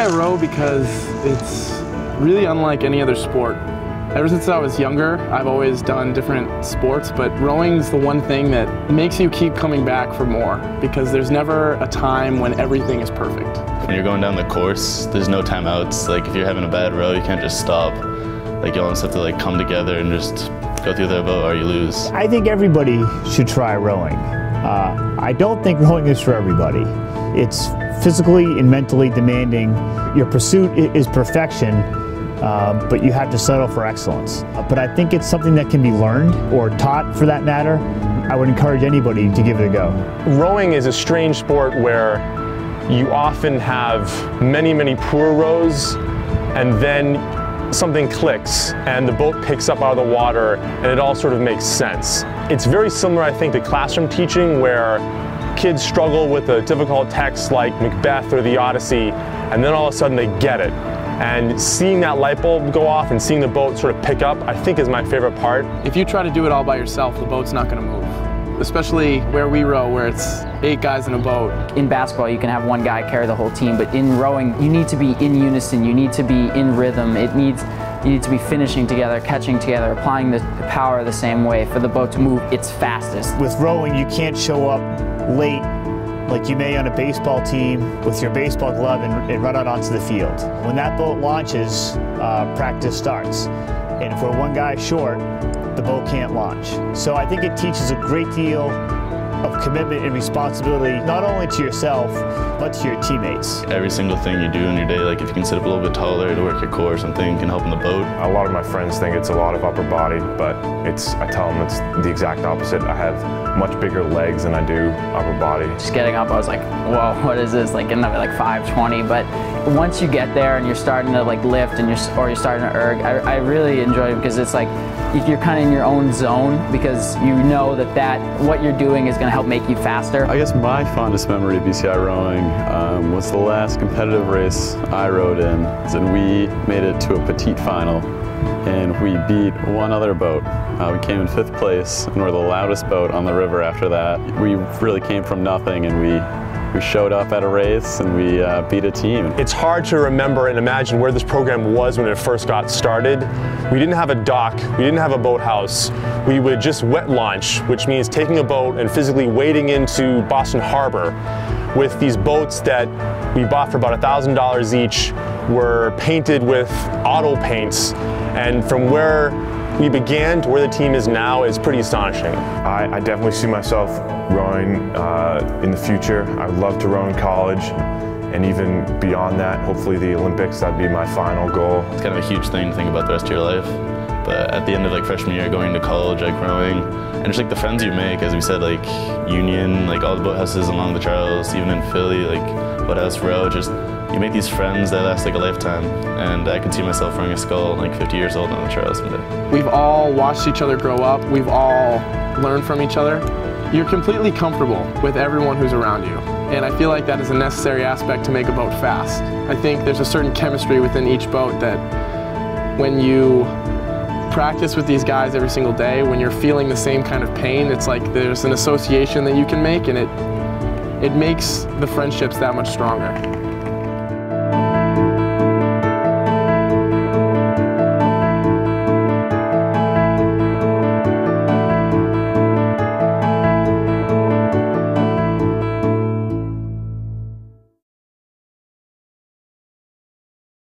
I row because it's really unlike any other sport. Ever since I was younger, I've always done different sports, but rowing's the one thing that makes you keep coming back for more, because there's never a time when everything is perfect. When you're going down the course, there's no timeouts. Like if you're having a bad row, you can't just stop. Like you almost have to like come together and just go through their boat or you lose. I think everybody should try rowing. I don't think rowing is for everybody. It's physically and mentally demanding. Your pursuit is perfection, but you have to settle for excellence. But I think it's something that can be learned or taught for that matter. I would encourage anybody to give it a go. Rowing is a strange sport where you often have many poor rows, and then something clicks and the boat picks up out of the water and it all sort of makes sense. It's very similar, I think, to classroom teaching, where kids struggle with a difficult text like Macbeth or the Odyssey, and then all of a sudden they get it. And seeing that light bulb go off and seeing the boat sort of pick up, I think is my favorite part. If you try to do it all by yourself, the boat's not going to move. Especially where we row, where it's 8 guys in a boat. In basketball, you can have one guy carry the whole team, but in rowing, you need to be in unison, you need to be in rhythm. You need to be finishing together, catching together, applying the power the same way for the boat to move its fastest. With rowing, you can't show up late like you may on a baseball team with your baseball glove and run out onto the field. When that boat launches, practice starts. And if we're one guy short, the boat can't launch. So I think it teaches a great deal of commitment and responsibility, not only to yourself, but to your teammates. Every single thing you do in your day, like if you can sit up a little bit taller to work your core or something, can help in the boat. A lot of my friends think it's a lot of upper body, but I tell them it's the exact opposite. I have much bigger legs than I do upper body. Just getting up, I was like, whoa, what is this? Like getting up at like 5:20, but once you get there and you're starting to like lift and you're starting to erg, I really enjoy it, because it's like you're kind of in your own zone, because you know that what you're doing is going to help make you faster. I guess my fondest memory of BCI rowing was the last competitive race I rowed in, and we made it to a petite final, and we beat one other boat. We came in 5th place, and we're the loudest boat on the river after that. We really came from nothing, and we showed up at a race and we beat a team. It's hard to remember and imagine where this program was when it first got started. We didn't have a dock, we didn't have a boathouse. We would just wet launch, which means taking a boat and physically wading into Boston Harbor with these boats that we bought for about $1,000 each, were painted with auto paints, and from where we began to where the team is now is pretty astonishing. I definitely see myself rowing in the future. I would love to row in college, and even beyond that, hopefully the Olympics, that'd be my final goal. It's kind of a huge thing to think about the rest of your life, but at the end of like freshman year, going to college, like rowing, and just like the friends you make, as we said, like Union, like all the boathouses along the Charles, even in Philly, like Boathouse Row, just you make these friends that last like a lifetime, and I could see myself rowing a scull like 50 years old on the Charles someday. We've all watched each other grow up. We've all learned from each other. You're completely comfortable with everyone who's around you, and I feel like that is a necessary aspect to make a boat fast. I think there's a certain chemistry within each boat that when you practice with these guys every single day, when you're feeling the same kind of pain, it's like there's an association that you can make, and it makes the friendships that much stronger.